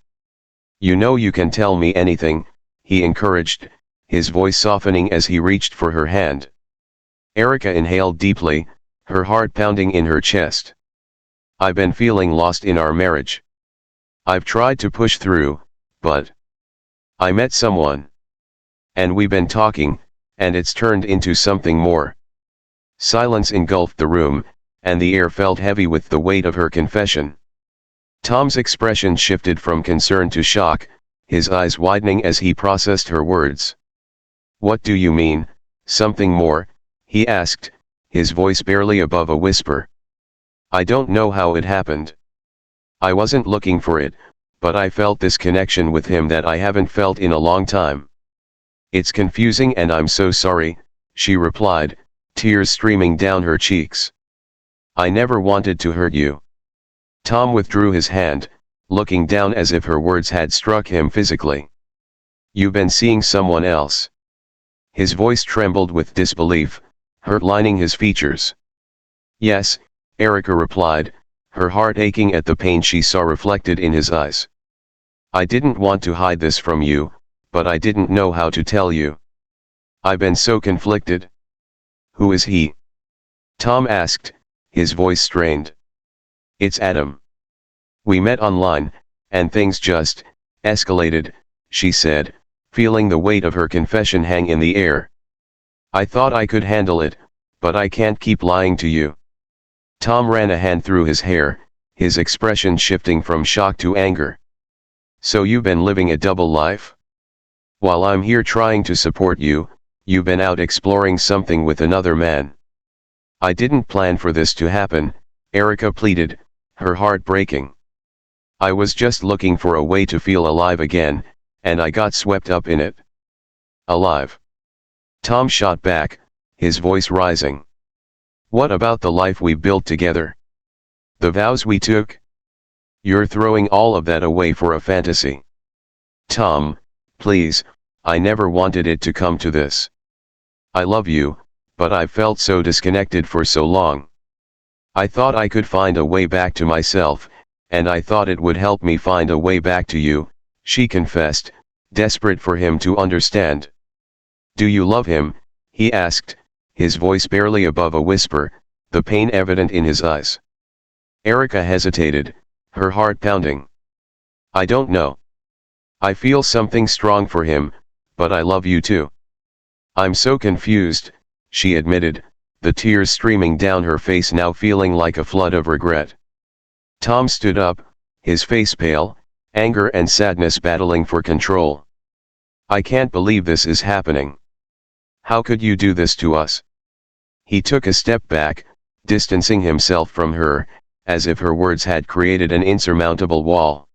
Speaker 1: You know you can tell me anything," he encouraged, his voice softening as he reached for her hand. Erica inhaled deeply, her heart pounding in her chest. "I've been feeling lost in our marriage. I've tried to push through, but I met someone. And we've been talking, and it's turned into something more." Silence engulfed the room, and the air felt heavy with the weight of her confession. Tom's expression shifted from concern to shock, his eyes widening as he processed her words. "What do you mean, something more?" he asked, his voice barely above a whisper. "I don't know how it happened. I wasn't looking for it, but I felt this connection with him that I haven't felt in a long time. It's confusing and I'm so sorry," she replied, tears streaming down her cheeks. "I never wanted to hurt you." Tom withdrew his hand, looking down as if her words had struck him physically. "You've been seeing someone else." His voice trembled with disbelief, hurt lining his features. "Yes," Erica replied, her heart aching at the pain she saw reflected in his eyes. "I didn't want to hide this from you, but I didn't know how to tell you. I've been so conflicted." "Who is he?" Tom asked, his voice strained. "It's Adam. We met online, and things just escalated," she said, feeling the weight of her confession hang in the air. "I thought I could handle it, but I can't keep lying to you." Tom ran a hand through his hair, his expression shifting from shock to anger. "So you've been living a double life? While I'm here trying to support you, you've been out exploring something with another man." "I didn't plan for this to happen," Erica pleaded, her heart breaking. "I was just looking for a way to feel alive again, and I got swept up in it." "Alive?" Tom shot back, his voice rising. "What about the life we built together? The vows we took? You're throwing all of that away for a fantasy." "Tom, please, I never wanted it to come to this. I love you, but I've felt so disconnected for so long. I thought I could find a way back to myself, and I thought it would help me find a way back to you," she confessed, desperate for him to understand. "Do you love him?" he asked, his voice barely above a whisper, the pain evident in his eyes. Erica hesitated, her heart pounding. "I don't know. I feel something strong for him, but I love you too." "I'm so confused," she admitted, the tears streaming down her face now feeling like a flood of regret. Tom stood up, his face pale, anger and sadness battling for control. "I can't believe this is happening. How could you do this to us?" He took a step back, distancing himself from her, as if her words had created an insurmountable wall.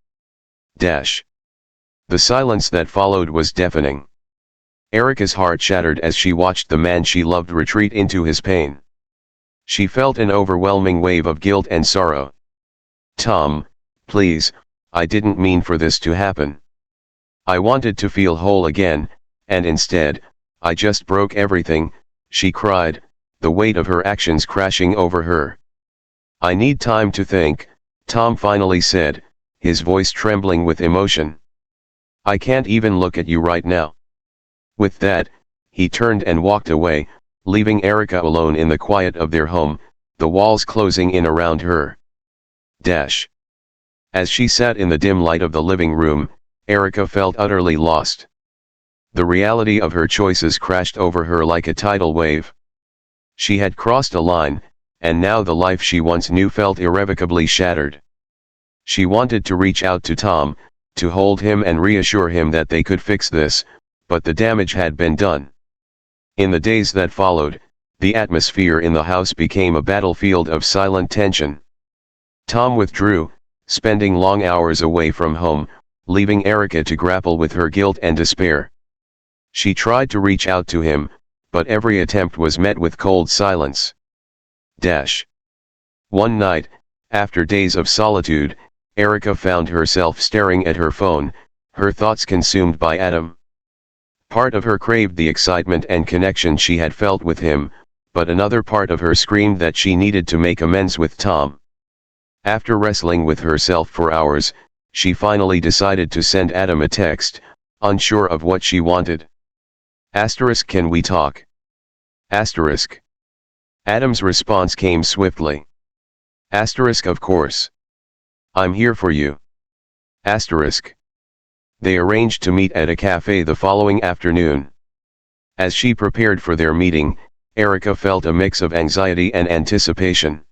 Speaker 1: The silence that followed was deafening. Erica's heart shattered as she watched the man she loved retreat into his pain. She felt an overwhelming wave of guilt and sorrow. "Tom, please, I didn't mean for this to happen. I wanted to feel whole again, and instead, I just broke everything," she cried, the weight of her actions crashing over her. "I need time to think," Tom finally said, his voice trembling with emotion. "I can't even look at you right now." With that, he turned and walked away, leaving Erica alone in the quiet of their home, the walls closing in around her. As she sat in the dim light of the living room, Erica felt utterly lost. The reality of her choices crashed over her like a tidal wave. She had crossed a line, and now the life she once knew felt irrevocably shattered. She wanted to reach out to Tom, to hold him and reassure him that they could fix this, but the damage had been done. In the days that followed, the atmosphere in the house became a battlefield of silent tension. Tom withdrew, spending long hours away from home, leaving Erica to grapple with her guilt and despair. She tried to reach out to him, but every attempt was met with cold silence. One night, after days of solitude, Erica found herself staring at her phone, her thoughts consumed by Adam. Part of her craved the excitement and connection she had felt with him, but another part of her screamed that she needed to make amends with Tom. After wrestling with herself for hours, she finally decided to send Adam a text, unsure of what she wanted. **, can we talk? **. Adam's response came swiftly. **, of course. I'm here for you. **. They arranged to meet at a cafe the following afternoon. As she prepared for their meeting, Erica felt a mix of anxiety and anticipation.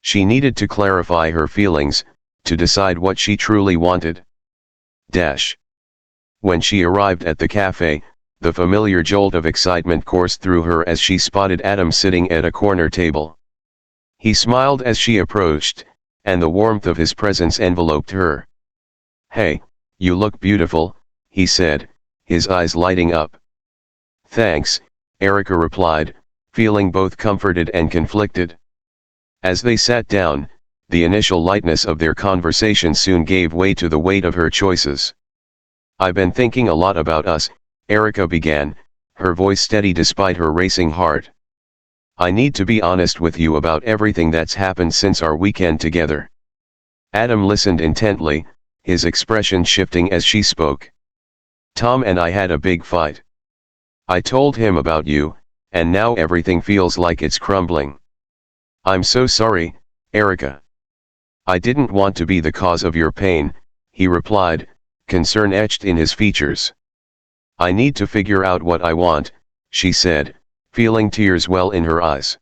Speaker 1: She needed to clarify her feelings, to decide what she truly wanted. When she arrived at the cafe, the familiar jolt of excitement coursed through her as she spotted Adam sitting at a corner table. He smiled as she approached, and the warmth of his presence enveloped her. "Hey, you look beautiful," he said, his eyes lighting up. "Thanks," Erica replied, feeling both comforted and conflicted. As they sat down, the initial lightness of their conversation soon gave way to the weight of her choices. "I've been thinking a lot about us," Erica began, her voice steady despite her racing heart. "I need to be honest with you about everything that's happened since our weekend together." Adam listened intently, his expression shifting as she spoke. "Tom and I had a big fight. I told him about you, and now everything feels like it's crumbling. I'm so sorry, Erica. I didn't want to be the cause of your pain," he replied, concern etched in his features. "I need to figure out what I want," she said, feeling tears well in her eyes.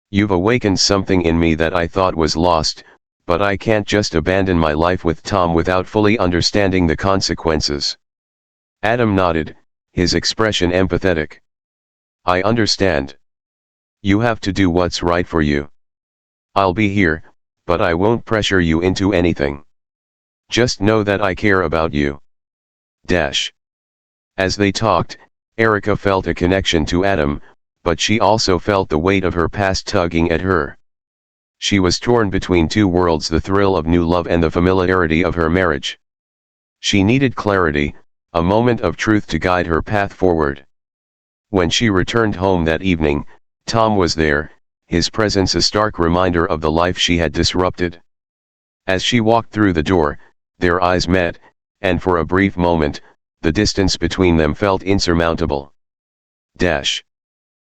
Speaker 1: "You've awakened something in me that I thought was lost, but I can't just abandon my life with Tom without fully understanding the consequences." Adam nodded, his expression empathetic. "I understand. You have to do what's right for you. I'll be here, but I won't pressure you into anything. Just know that I care about you." As they talked, Erica felt a connection to Adam, but she also felt the weight of her past tugging at her. She was torn between two worlds, the thrill of new love and the familiarity of her marriage. She needed clarity, a moment of truth to guide her path forward. When she returned home that evening, Tom was there, his presence a stark reminder of the life she had disrupted. As she walked through the door, their eyes met, and for a brief moment, the distance between them felt insurmountable.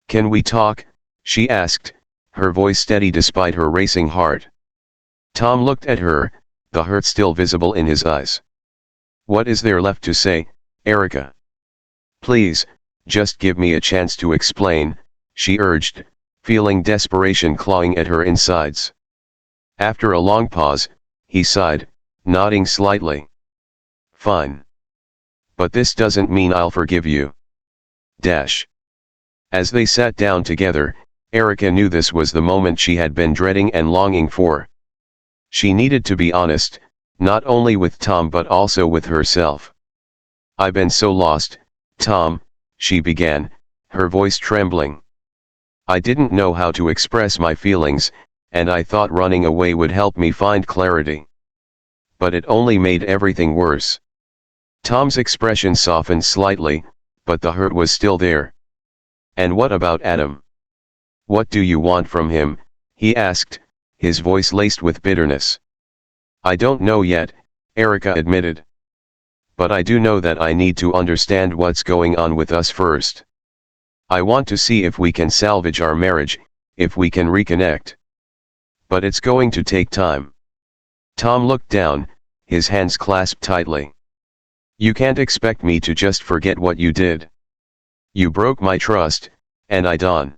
Speaker 1: "Can we talk?" she asked, her voice steady despite her racing heart. Tom looked at her, the hurt still visible in his eyes. "What is there left to say, Erica? Please, just give me a chance to explain," she urged, feeling desperation clawing at her insides. After a long pause, he sighed, nodding slightly. "Fine. But this doesn't mean I'll forgive you." As they sat down together, Erica knew this was the moment she had been dreading and longing for. She needed to be honest, not only with Tom but also with herself. "I've been so lost, Tom," she began, her voice trembling. "I didn't know how to express my feelings, and I thought running away would help me find clarity. But it only made everything worse." Tom's expression softened slightly, but the hurt was still there. "And what about Adam? What do you want from him?" he asked, his voice laced with bitterness. "I don't know yet," Erica admitted. "But I do know that I need to understand what's going on with us first. I want to see if we can salvage our marriage, if we can reconnect. But it's going to take time." Tom looked down, his hands clasped tightly. "You can't expect me to just forget what you did. You broke my trust, and I done.